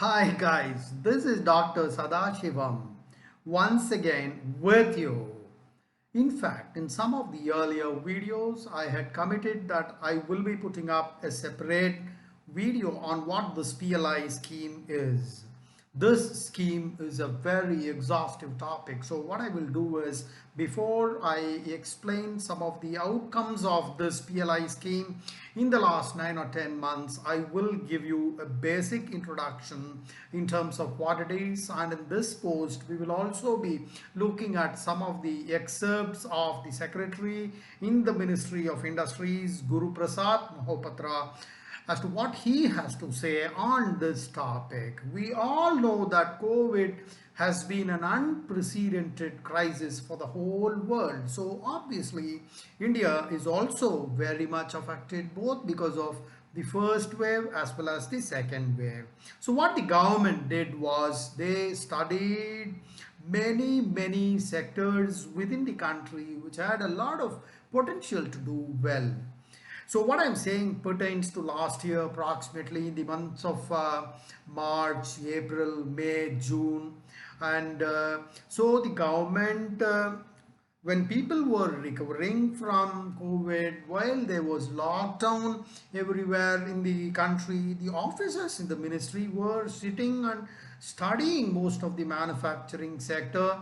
Hi guys, this is Dr. Sadasivam once again with you. In fact, in some of the earlier videos, I had committed that I will be putting up a separate video on what this PLI scheme is. This scheme is a very exhaustive topic. So what I will do is, before I explain some of the outcomes of this PLI scheme in the last 9 or 10 months, I will give you a basic introduction in terms of what it is. And in this post, we will also be looking at some of the excerpts of the Secretary in the Ministry of Industries, Guru Prasad Mohapatra, as to what he has to say on this topic. We all know that COVID has been an unprecedented crisis for the whole world. So obviously, India is also very much affected, both because of the first wave as well as the second wave. So what the government did was they studied many sectors within the country which had a lot of potential to do well. So what I'm saying pertains to last year, approximately in the months of March, April, May, June. And so the government, when people were recovering from COVID, while there was lockdown everywhere in the country, the officers in the ministry were sitting and studying most of the manufacturing sector,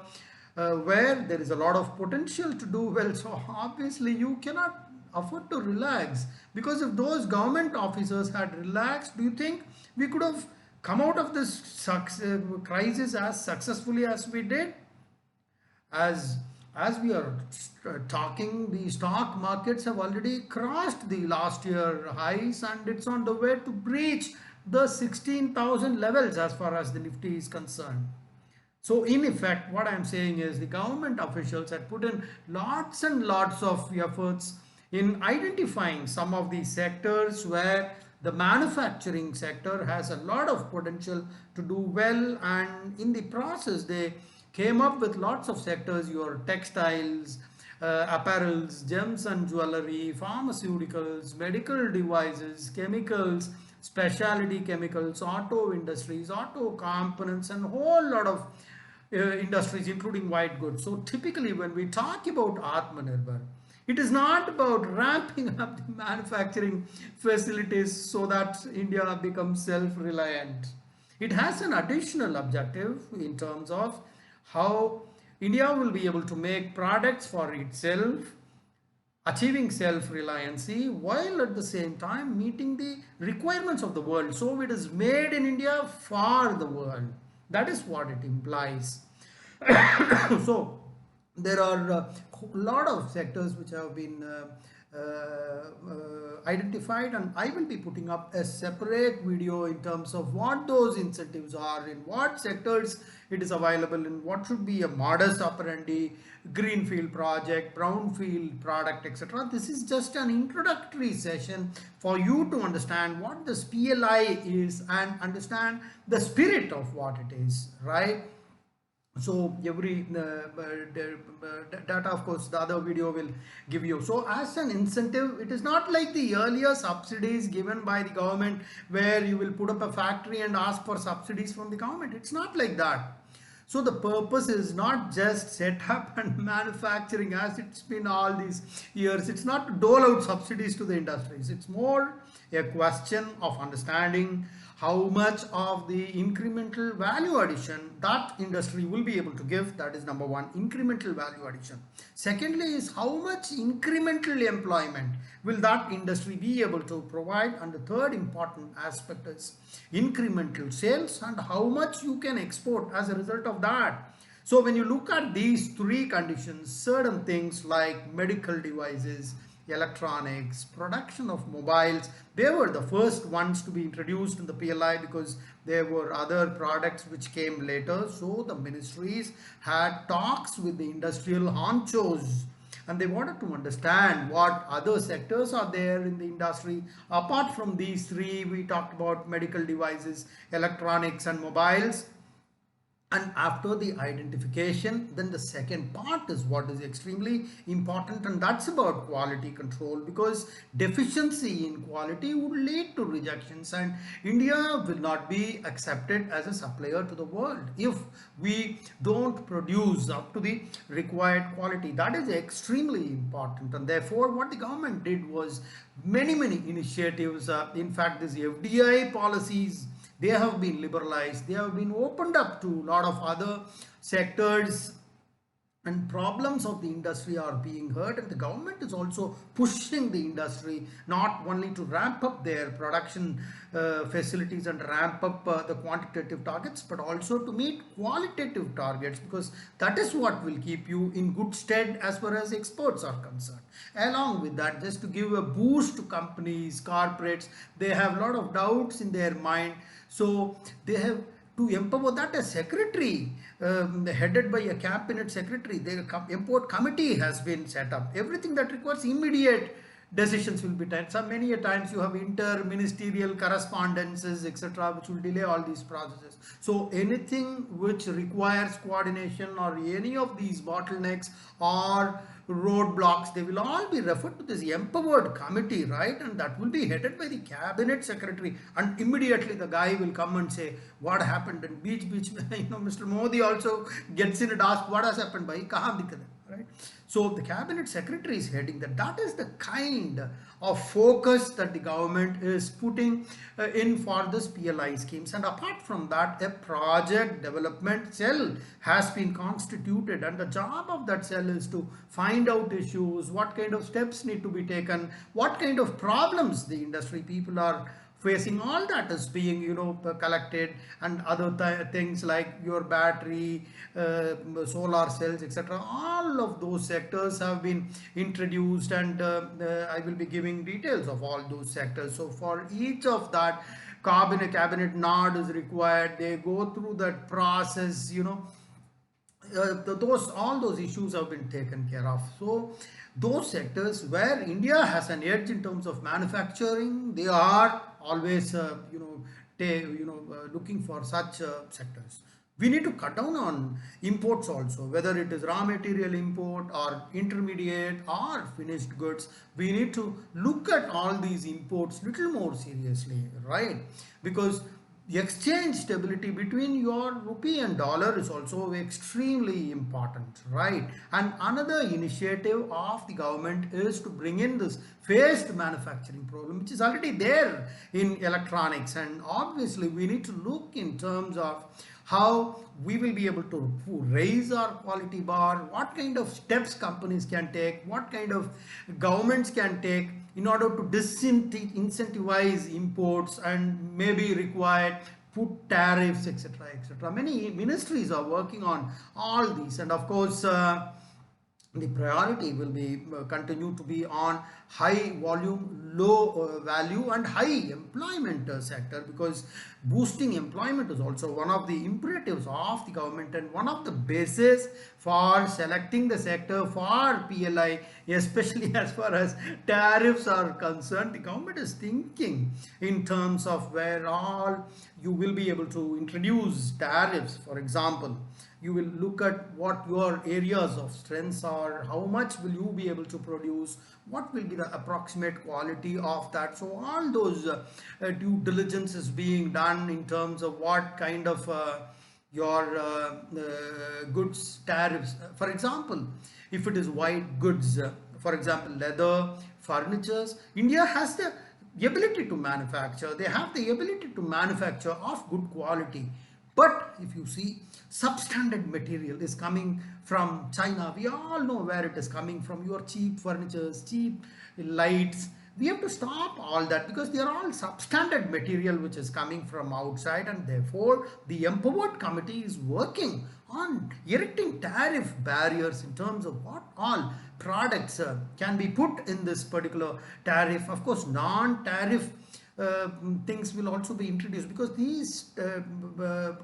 where there is a lot of potential to do well. So obviously you cannot afford to relax, because if those government officers had relaxed, do you think we could have come out of this crisis as successfully as we did? As we are talking, the stock markets have already crossed the last year highs and it's on the way to breach the 16,000 levels as far as the Nifty is concerned. So in effect, what I'm saying is the government officials had put in lots and lots of efforts in identifying some of the sectors where the manufacturing sector has a lot of potential to do well, and in the process they came up with lots of sectors: your textiles, apparels, gems and jewelry, pharmaceuticals, medical devices, chemicals, specialty chemicals, auto industries, auto components, and a whole lot of industries including white goods. So typically when we talk about Atma Nirbhar, it is not about ramping up the manufacturing facilities so that India becomes self-reliant. It has an additional objective in terms of how India will be able to make products for itself, achieving self-reliancy while at the same time meeting the requirements of the world. So it is made in India for the world. That is what it implies. So there are a lot of sectors which have been identified, and I will be putting up a separate video in terms of what those incentives are, in what sectors it is available, in what should be a modus operandi, greenfield project, brownfield product, etc. This is just an introductory session for you to understand what this PLI is and understand the spirit of what it is, right? So every data, of course, the other video will give you. So as an incentive, it is not like the earlier subsidies given by the government where you will put up a factory and ask for subsidies from the government. It's not like that. So the purpose is not just set up and manufacturing as it's been all these years. It's not to dole out subsidies to the industries. It's more a question of understanding how much of the incremental value addition that industry will be able to give. That is number one, incremental value addition. Secondly is how much incremental employment will that industry be able to provide. And the third important aspect is incremental sales and how much you can export as a result of that. So when you look at these three conditions, certain things like medical devices, electronics, production of mobiles, they were the first ones to be introduced in the PLI because there were other products which came later. So the ministries had talks with the industrial honchos and they wanted to understand what other sectors are there in the industry. Apart from these three, we talked about medical devices, electronics and mobiles. And after the identification, then the second part is what is extremely important, and that's about quality control, because deficiency in quality would lead to rejections, and India will not be accepted as a supplier to the world if we don't produce up to the required quality. That is extremely important, and therefore what the government did was many initiatives. In fact, these FDI policies, they have been liberalized, they have been opened up to a lot of other sectors, and problems of the industry are being heard, and the government is also pushing the industry not only to ramp up their production facilities and ramp up the quantitative targets, but also to meet qualitative targets, because that is what will keep you in good stead as far as exports are concerned. Along with that, just to give a boost to companies, corporates, they have a lot of doubts in their mind, so they have to empower that. A secretary headed by a cabinet secretary, the import committee has been set up. Everything that requires immediate decisions will be taken. So many a times you have inter-ministerial correspondences, etc., which will delay all these processes. So anything which requires coordination or any of these bottlenecks or roadblocks, they will all be referred to this empowered committee, right? And that will be headed by the cabinet secretary, and immediately the guy will come and say what happened, and beach Mr. Modi also gets in and asks what has happened, by kahan dikkat hai, right? So the cabinet secretary is heading that. That is the kind of focus that the government is putting in for this PLI schemes. And apart from that, a project development cell has been constituted, and the job of that cell is to find out issues, what kind of steps need to be taken, what kind of problems the industry people are facing. All that is being collected, and other things like your battery, solar cells, etc., all of those sectors have been introduced, and I will be giving details of all those sectors. So for each of that, cabinet nod is required. They go through that process, all those issues have been taken care of. So those sectors where India has an edge in terms of manufacturing, they are always looking for such sectors. We need to cut down on imports also, whether it is raw material import or intermediate or finished goods. We need to look at all these imports little more seriously, right? Because the exchange stability between your rupee and dollar is also extremely important, right? And another initiative of the government is to bring in this phased manufacturing problem, which is already there in electronics. And obviously we need to look in terms of how we will be able to raise our quality bar, what kind of steps companies can take, what kind of governments can take in order to disincentivize imports, and maybe required put tariffs, etc., etc. Many ministries are working on all these, and of course the priority will be continue to be on high volume, low value and high employment sector, because boosting employment is also one of the imperatives of the government, and one of the bases for selecting the sector for PLI, especially as far as tariffs are concerned. The government is thinking in terms of where all you will be able to introduce tariffs. For example, you will look at what your areas of strengths are, how much will you be able to produce, what will be the approximate quality of that. So all those due diligence is being done in terms of what kind of your goods tariffs. For example, if it is white goods, for example leather, furnitures, India has the ability to manufacture. They have the ability to manufacture of good quality. But if you see, substandard material is coming from China. We all know where it is coming from. Your cheap furnitures, cheap lights. We have to stop all that, because they are all substandard material which is coming from outside, and therefore the empowered committee is working on erecting tariff barriers in terms of what all products can be put in this particular tariff. Of course, non-tariff things will also be introduced, because these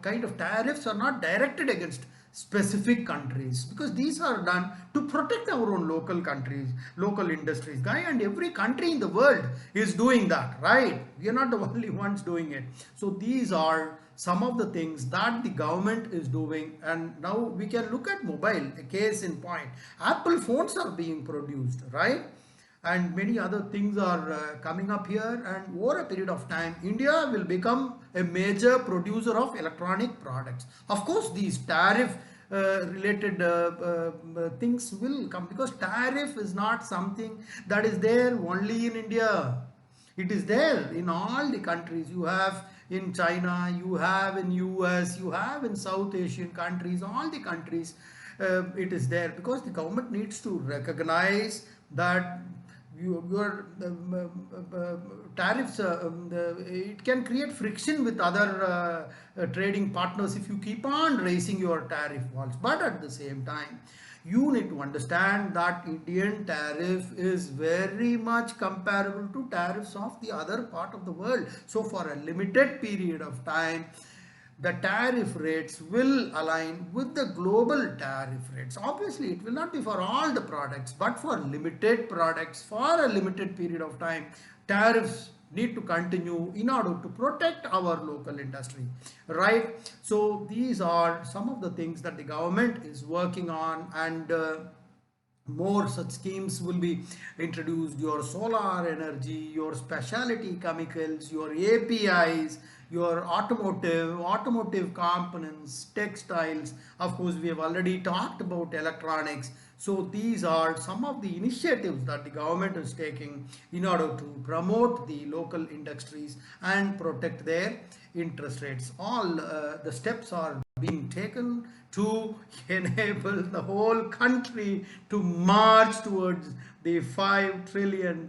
kind of tariffs are not directed against specific countries, because these are done to protect our own local countries, local industries, guy, and every country in the world is doing that, right? We are not the only ones doing it. So these are some of the things that the government is doing. And now we can look at mobile, a case in point. Apple phones are being produced, right? And many other things are coming up here, and over a period of time India will become a major producer of electronic products. Of course these tariff related things will come, because tariff is not something that is there only in India. It is there in all the countries. You have in China, you have in US, you have in South Asian countries, all the countries. It is there because the government needs to recognize that your tariffs, it can create friction with other trading partners if you keep on raising your tariff walls. But at the same time, you need to understand that Indian tariff is very much comparable to tariffs of the other part of the world. So for a limited period of time, the tariff rates will align with the global tariff rates. Obviously, it will not be for all the products, but for limited products, for a limited period of time, tariffs need to continue in order to protect our local industry, right? So these are some of the things that the government is working on, and more such schemes will be introduced. Your solar energy, your specialty chemicals, your APIs, your automotive components, textiles. Of course, we have already talked about electronics. So these are some of the initiatives that the government is taking in order to promote the local industries and protect their interest rates. All the steps are being taken to enable the whole country to march towards the $5 trillion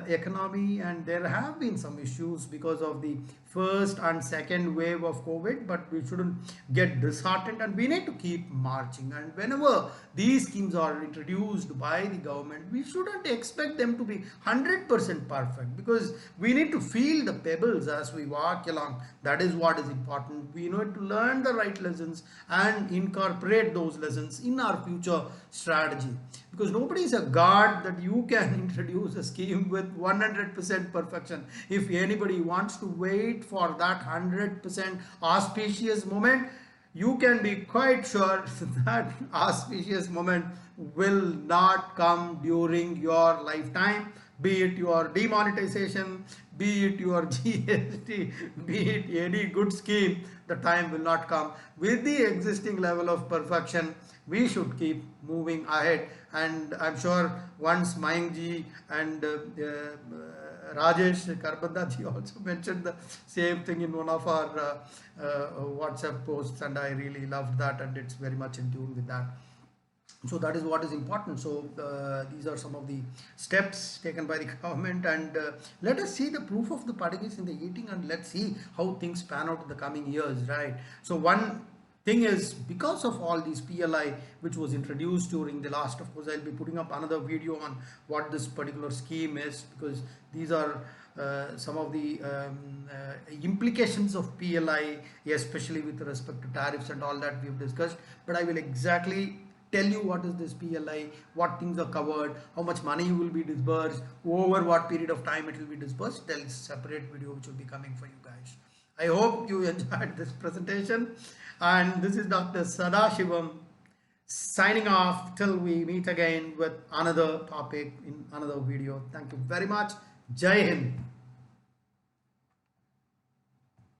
economy. And there have been some issues because of the first and second wave of COVID, but we shouldn't get disheartened, and we need to keep marching. And whenever these schemes are introduced by the government, we shouldn't expect them to be 100% perfect, because we need to feel the pebbles as we walk along. That is what is important. We need to learn the right lessons and incorporate those lessons in our future strategy, because nobody is a god that you can introduce a scheme with 100% perfection. If anybody wants to wait for that 100% auspicious moment, you can be quite sure that auspicious moment will not come during your lifetime. Be it your demonetization, be it your GST, be it any good scheme, the time will not come. With the existing level of perfection, we should keep moving ahead. And I'm sure once Mayangji and Rajesh Karbanda ji also mentioned the same thing in one of our WhatsApp posts, and I really loved that, and it's very much in tune with that. So that is what is important. So these are some of the steps taken by the government, and let us see the proof of the pudding is in the eating, and let's see how things pan out in the coming years, right? So one thing is, because of all these PLI which was introduced during the last, of course I'll be putting up another video on what this particular scheme is, because these are some of the implications of PLI, especially with respect to tariffs and all that we've discussed. But I will exactly tell you what is this PLI, what things are covered, how much money will be disbursed, over what period of time it will be disbursed. There is a separate video which will be coming for you guys. I hope you enjoyed this presentation, and this is Dr. Sadasivam signing off till we meet again with another topic in another video. Thank you very much. Jai Hind.